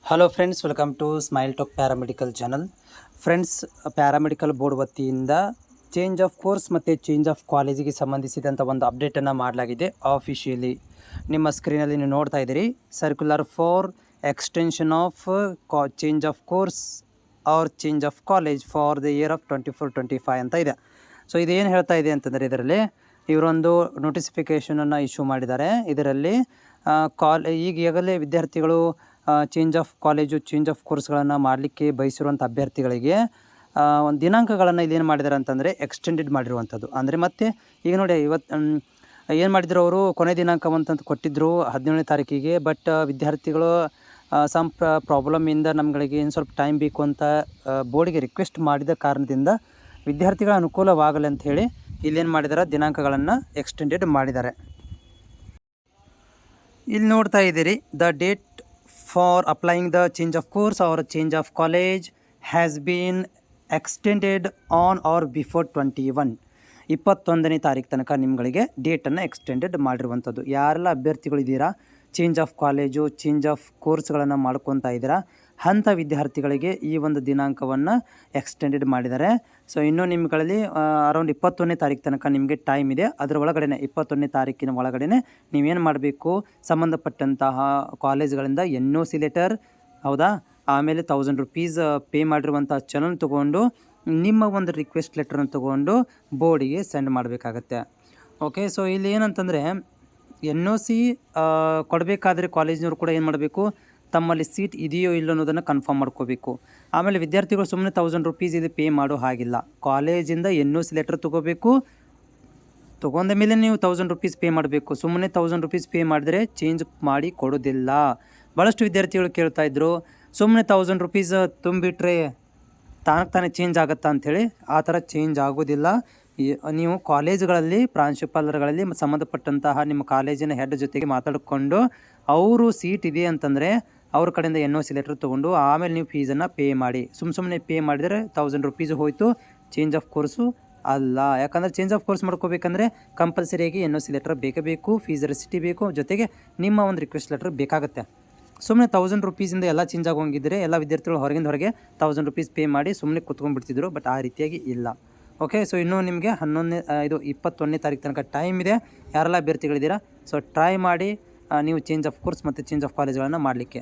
Hello friends, welcome to Smile Talk paramedical channel. Friends, paramedical board ವತಿಯಿಂದ change of course ಮತ್ತು change of ಕಾಲೇಜಿಗೆ ಸಂಬಂಧಿಸಿದಂಥ ಒಂದು ಅಪ್ಡೇಟನ್ನು ಮಾಡಲಾಗಿದೆ ಆಫಿಷಿಯಲಿ. ನಿಮ್ಮ ಸ್ಕ್ರೀನಲ್ಲಿ ನೀವು ನೋಡ್ತಾ ಇದ್ದೀರಿ, circular for extension of change of course or change of college for the year of 24-25 ಅಂತ ಇದೆ. ಸೊ ಇದೇನು ಹೇಳ್ತಾ ಇದೆ ಅಂತಂದರೆ, ಇದರಲ್ಲಿ ಇವರೊಂದು ನೋಟಿಫಿಕೇಷನನ್ನು ಇಶ್ಯೂ ಮಾಡಿದ್ದಾರೆ. ಇದರಲ್ಲಿ ಈಗಾಗಲೇ ವಿದ್ಯಾರ್ಥಿಗಳು change of college, change of ಕೋರ್ಸ್ಗಳನ್ನು ಮಾಡಲಿಕ್ಕೆ ಬಯಸಿರುವಂಥ ಅಭ್ಯರ್ಥಿಗಳಿಗೆ ಒಂದು ದಿನಾಂಕಗಳನ್ನು ಇಲ್ಲೇನು ಮಾಡಿದ್ದಾರೆ ಅಂತಂದರೆ ಎಕ್ಸ್ಟೆಂಡೆಡ್ ಮಾಡಿರುವಂಥದ್ದು. ಅಂದರೆ ಮತ್ತೆ ಈಗ ನೋಡಿ, ಇವತ್ತು ಏನು ಮಾಡಿದ್ರು, ಅವರು ಕೊನೆ ದಿನಾಂಕ ಅಂತಂತ ಕೊಟ್ಟಿದ್ದರು 17ನೇ ತಾರೀಕಿಗೆ. ಬಟ್ ವಿದ್ಯಾರ್ಥಿಗಳು ಸಮ್ ಪ್ರಾಬ್ಲಮಿಂದ ನಮ್ಗಳಿಗೆ ಏನು ಸ್ವಲ್ಪ ಟೈಮ್ ಬೇಕು ಅಂತ ಬೋರ್ಡಿಗೆ ರಿಕ್ವೆಸ್ಟ್ ಮಾಡಿದ ಕಾರಣದಿಂದ ವಿದ್ಯಾರ್ಥಿಗಳ ಅನುಕೂಲವಾಗಲಿ ಅಂತ ಹೇಳಿ ಇಲ್ಲೇನು ಮಾಡಿದ್ದಾರೆ, ದಿನಾಂಕಗಳನ್ನು ಎಕ್ಸ್ಟೆಂಡೆಡ್ ಮಾಡಿದ್ದಾರೆ. ಇಲ್ಲಿ ನೋಡ್ತಾ ಇದ್ದೀರಿ, the date for applying the change of course or change of college has been extended on or before 21ನೇ ತಾರೀಕು ತನಕ ನಿಮ್ಗಳಿಗೆ ಡೇಟನ್ನು ಎಕ್ಸ್ಟೆಂಡೆಡ್ ಮಾಡಿರುವಂಥದ್ದು. ಯಾರೆಲ್ಲ ಅಭ್ಯರ್ಥಿಗಳಿದ್ದೀರಾ, change of college, change of ಕೋರ್ಸ್ಗಳನ್ನು ಮಾಡ್ಕೊತಾ ಇದ್ದೀರಾ, ಅಂಥ ವಿದ್ಯಾರ್ಥಿಗಳಿಗೆ ಈ ಒಂದು ದಿನಾಂಕವನ್ನು ಎಕ್ಸ್ಟೆಂಡೆಡ್ ಮಾಡಿದ್ದಾರೆ. ಸೊ ಇನ್ನೂ ನಿಮ್ಗಳಲ್ಲಿ ಅರೌಂಡ್ 21ನೇ ತಾರೀಕು ತನಕ ನಿಮಗೆ ಟೈಮ್ ಇದೆ. ಅದರ ಒಳಗಡೆ 21ನೇ ತಾರೀಕಿನ ಒಳಗಡೆ ನೀವೇನು ಮಾಡಬೇಕು, ಸಂಬಂಧಪಟ್ಟಂತಹ ಕಾಲೇಜ್ಗಳಿಂದ NOC ಲೆಟರ್, ಹೌದಾ, ಆಮೇಲೆ 1000 ರೂಪೀಸ್ ಪೇ ಮಾಡಿರುವಂಥ ಚಲನ್ ತೊಗೊಂಡು ನಿಮ್ಮ ಒಂದು ರಿಕ್ವೆಸ್ಟ್ ಲೆಟ್ರನ್ನು ತೊಗೊಂಡು ಬೋರ್ಡಿಗೆ ಸೆಂಡ್ ಮಾಡಬೇಕಾಗತ್ತೆ. ಓಕೆ, ಸೊ ಇಲ್ಲಿ ಏನಂತಂದರೆ NOC ಕೊಡಬೇಕಾದ್ರೆ ಕಾಲೇಜಿನವರು ಕೂಡ ಏನು ಮಾಡಬೇಕು, ತಮ್ಮಲ್ಲಿ ಸೀಟ್ ಇದೆಯೋ ಇಲ್ಲ ಅನ್ನೋದನ್ನು ಕನ್ಫರ್ಮ್ ಮಾಡ್ಕೋಬೇಕು. ಆಮೇಲೆ ವಿದ್ಯಾರ್ಥಿಗಳು ಸುಮ್ಮನೆ 1000 ರೂಪೀಸ್ ಇದು ಪೇ ಮಾಡೋ ಹಾಗಿಲ್ಲ. ಕಾಲೇಜಿಂದ NOC ಲೆಟರ್ ತೊಗೋಬೇಕು, ತೊಗೊಂಡ ಮೇಲೆ ನೀವು 1000 ರೂಪೀಸ್ ಪೇ ಮಾಡಬೇಕು. ಸುಮ್ಮನೆ 1000 ರೂಪೀಸ್ ಪೇ ಮಾಡಿದ್ರೆ ಚೇಂಜ್ ಮಾಡಿ ಕೊಡೋದಿಲ್ಲ. ಭಾಳಷ್ಟು ವಿದ್ಯಾರ್ಥಿಗಳು ಕೇಳ್ತಾ ಇದ್ರು, ಸುಮ್ಮನೆ 1000 ರೂಪೀಸ್ ತುಂಬಿಟ್ರೆ ತಾನೇ ಚೇಂಜ್ ಆಗುತ್ತಾ ಅಂಥೇಳಿ. ಆ ಥರ ಚೇಂಜ್ ಆಗೋದಿಲ್ಲ. ನೀವು ಕಾಲೇಜುಗಳಲ್ಲಿ ಪ್ರಾಂಶುಪಾಲರುಗಳಲ್ಲಿ ಸಂಬಂಧಪಟ್ಟಂತಹ ನಿಮ್ಮ ಕಾಲೇಜಿನ ಹೆಡ್ ಜೊತೆಗೆ ಮಾತಾಡಿಕೊಂಡು ಅವರು ಸೀಟ್ ಇದೆ ಅಂತಂದರೆ ಅವ್ರ ಕಡೆಯಿಂದ NOC ಲೆಟ್ರ್ ತೊಗೊಂಡು ಆಮೇಲೆ ನೀವು ಫೀಸನ್ನು ಪೇ ಮಾಡಿ. ಸುಮ್ಮನೆ ಪೇ ಮಾಡಿದರೆ 1000 ರೂಪೀಸ್ ಹೋಯಿತು, ಚೇಂಜ್ ಆಫ್ ಕೋರ್ಸು ಅಲ್ಲ. ಯಾಕಂದರೆ ಚೇಂಜ್ ಆಫ್ ಕೋರ್ಸ್ ಮಾಡ್ಕೋಬೇಕಂದ್ರೆ ಕಂಪಲ್ಸರಿಯಾಗಿ NOC ಲೆಟ್ರ್ ಬೇಕೇ ಬೇಕು, ಫೀಸ್ ರೆಸಿಟಿ ಬೇಕು, ಜೊತೆಗೆ ನಿಮ್ಮ ಒಂದು ರಿಕ್ವೆಸ್ಟ್ ಲೆಟ್ರ್ ಬೇಕಾಗುತ್ತೆ. ಸುಮ್ಮನೆ 1000 ರೂಪೀಸಿಂದ ಎಲ್ಲ ಚೇಂಜ್ ಆಗೋಂಗಿದ್ರೆ ಎಲ್ಲ ವಿದ್ಯಾರ್ಥಿಗಳು ಹೊರಗೆ 1000 ರೂಪೀಸ್ ಪೇ ಮಾಡಿ ಸುಮ್ಮನೆ ಕುತ್ಕೊಂಡ್ಬಿಡ್ತಿದ್ರು. ಬಟ್ ಆ ರೀತಿಯಾಗಿ ಇಲ್ಲ. ಓಕೆ, ಸೊ ಇನ್ನೂ ನಿಮಗೆ 21ನೇ ತಾರೀಕು ತನಕ ಟೈಮ್ ಇದೆ. ಯಾರೆಲ್ಲ ಅಭ್ಯರ್ಥಿಗಳಿದ್ದೀರಾ, ಸೊ ಟ್ರೈ ಮಾಡಿ ನೀವು ಚೇಂಜ್ ಆಫ್ ಕೋರ್ಸ್ ಮತ್ತು ಚೇಂಜ್ ಆಫ್ ಕಾಲೇಜ್ಗಳನ್ನು ಮಾಡಲಿಕ್ಕೆ.